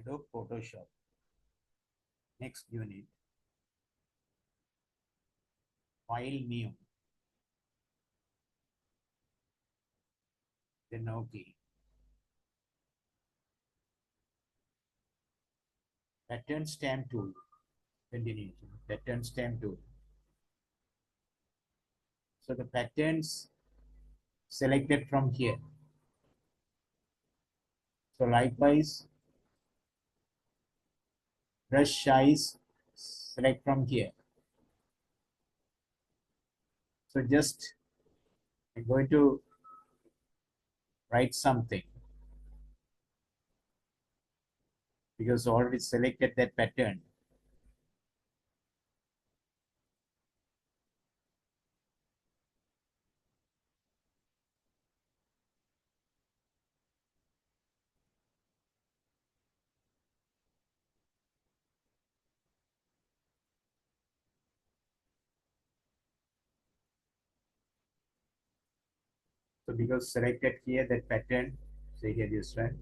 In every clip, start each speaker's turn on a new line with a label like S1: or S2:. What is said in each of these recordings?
S1: Adobe Photoshop. Next unit, File New, then OK. Pattern Stamp Tool, continuation, Pattern Stamp Tool. So the patterns selected from here. So likewise, brush size, select from here. So just I'm going to write something because already selected that pattern. So because selected here that pattern, say here this one.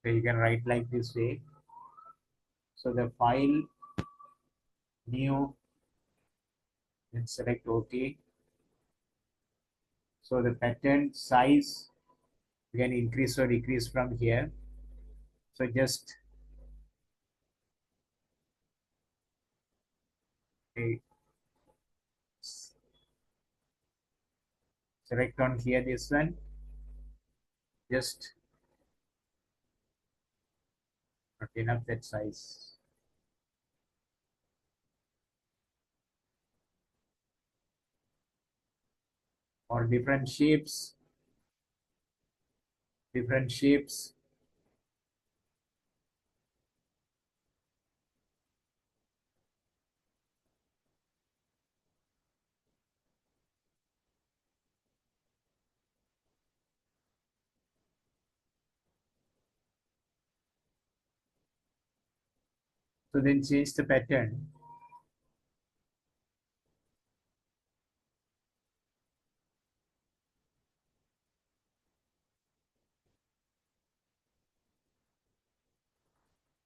S1: So you can write like this way. So the file new, then select OK. So the pattern size you can increase or decrease from here. So just select on here this one. Just not enough that size. Or different shapes. Different shapes. So then change the pattern.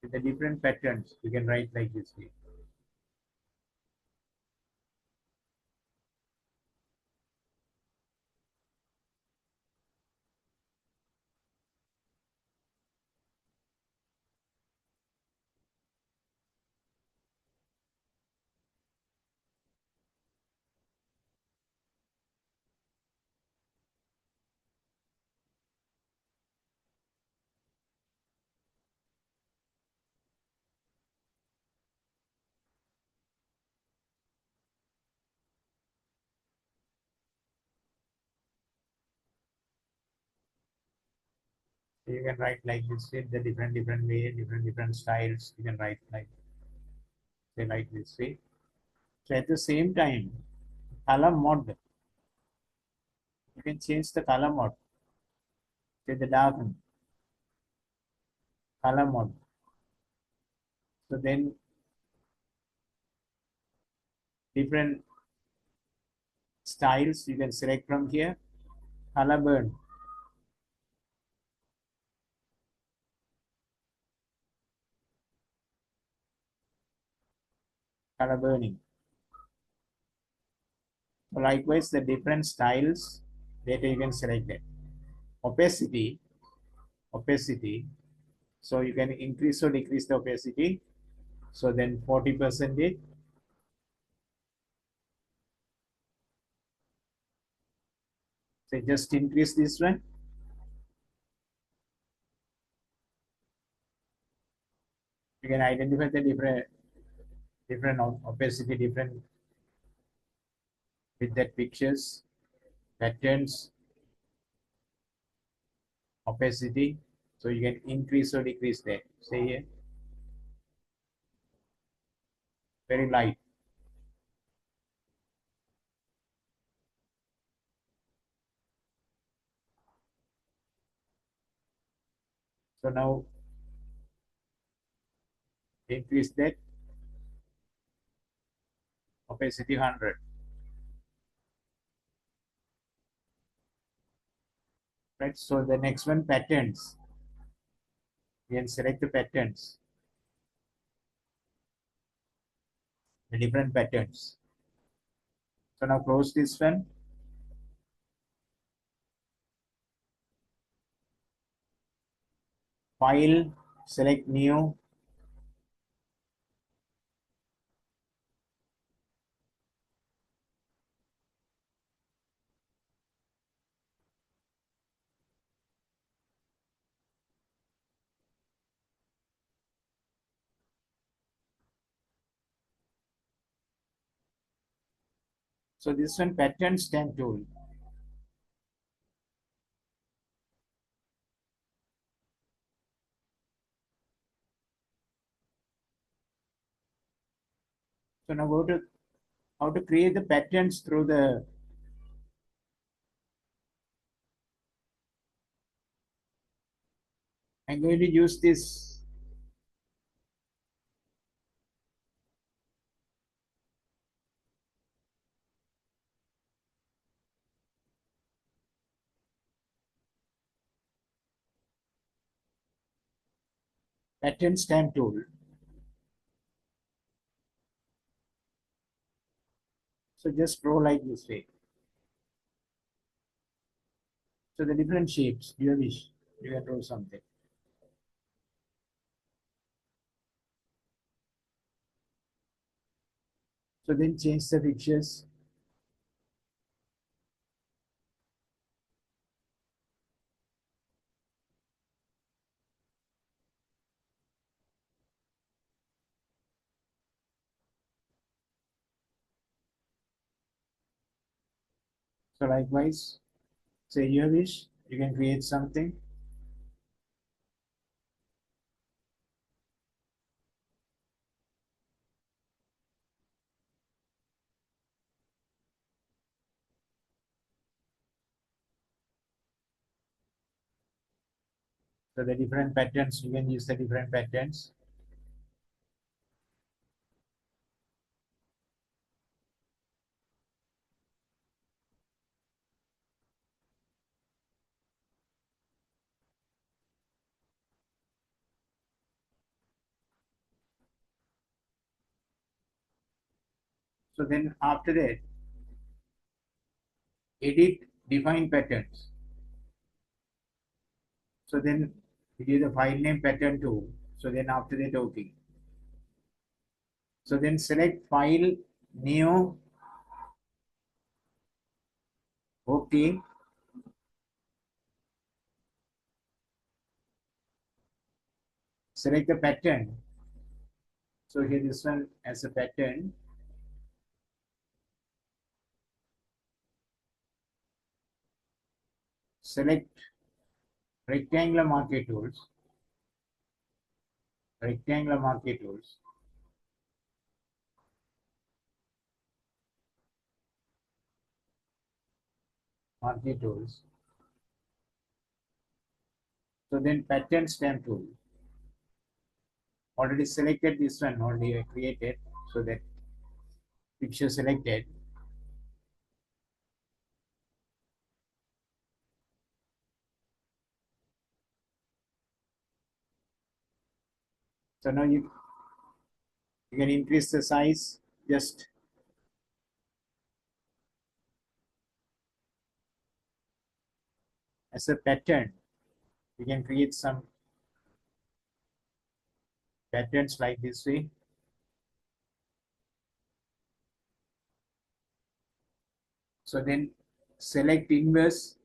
S1: With the different patterns, you can write like this way. So you can write like this way, the different way, different styles. You can write like say like this way. So at the same time, color mode, you can change the color mode. Say the darken color mode. So then different styles you can select from here. Color burn. Color burning. So likewise, the different styles data you can select that. Opacity. Opacity. So you can increase or decrease the opacity. So then 40%. So just increase this one. You can identify the different opacity, different with that pictures, patterns, opacity. So you can increase or decrease that. Say here, very light. So now increase that opacity 100. right? So the next one, patterns. We can select the patterns, the different patterns. So now close this one. File, select new. So this one, pattern stamp tool. So now go to how to create the patterns through the, I'm going to use this pattern stamp tool. So just scroll like this way. So the different shapes, your wish, you can draw something. So then change the pictures. So likewise, say your wish, you can create something. So the different patterns, you can use the different patterns. So then after that, edit, define patterns. So then we give the file name pattern to. So then after that, okay. So then select file, new, okay. Select the pattern. So here this one as a pattern. Select rectangular marquee tools. Rectangular marquee tools. Marquee tools. So then pattern stamp tool. Already selected this one, already I created. So that picture selected. So now you can increase the size just as a pattern. You can create some patterns like this way. So then select inverse.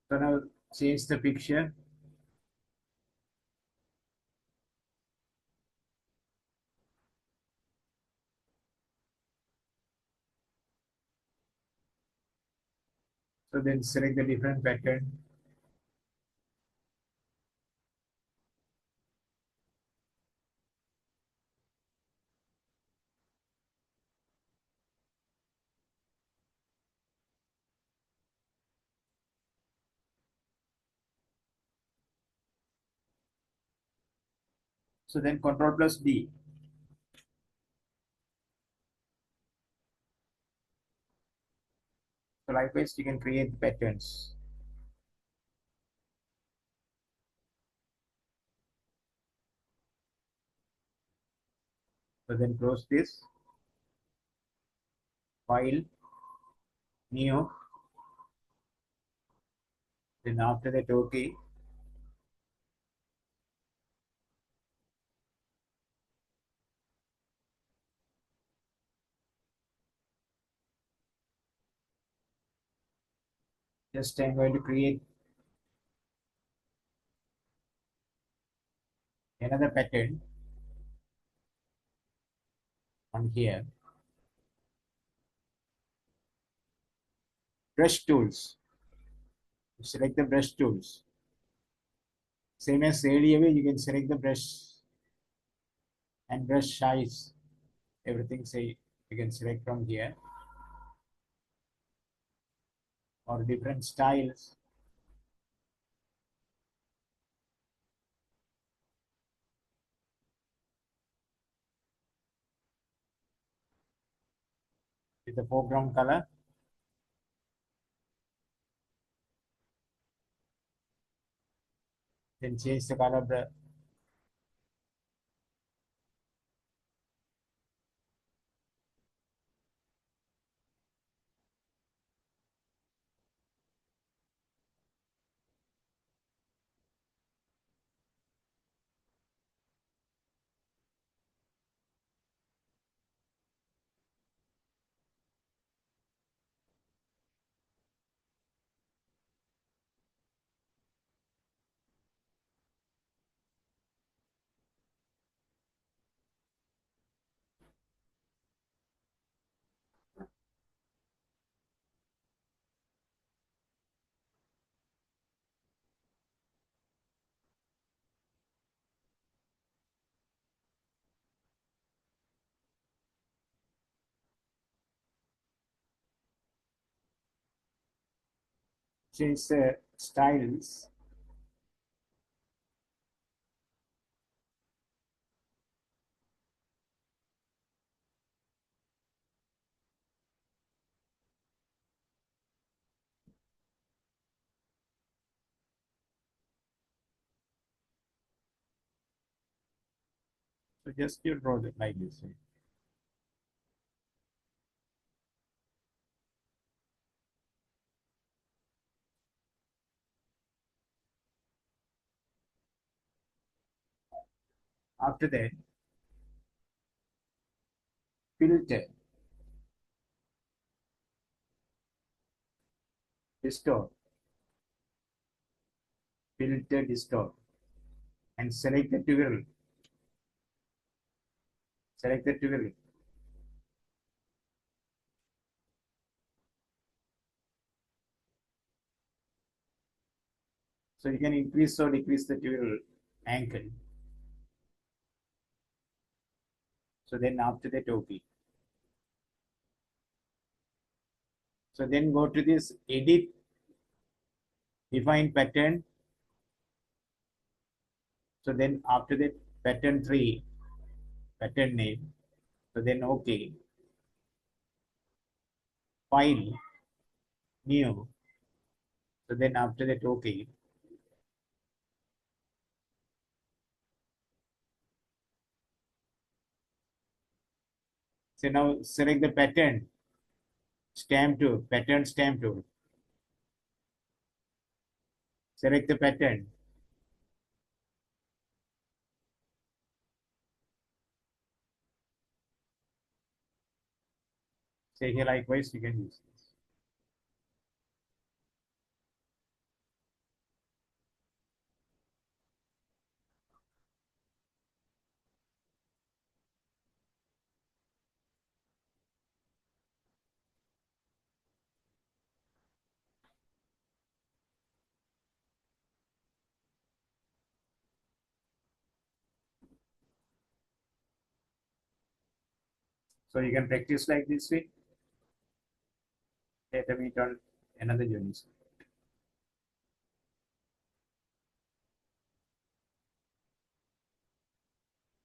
S1: So now change the picture. So then select the different pattern. So then Control plus D. So likewise, you can create patterns. So then close this, file, new, then after that OK. Just I'm going to create another pattern on here. Brush tools. Select the brush tools. Same as earlier way, you can select the brush and brush size. Everything say you can select from here, or different styles. With the foreground color, then change the color of the change the styles. So just you draw it like this. After that, filter, distort, filter, distort, and select the twirl. Select the twirl. So you can increase or decrease the twirl angle. So then after that, OK. So then go to this edit, define pattern. So then after that, pattern 3, pattern name. So then OK. File, new. So then after that, OK. So now select the pattern, stamp tool, pattern stamp tool. Select the pattern. Say here likewise, you can use this. So you can practice like this way. Later meet on another journey.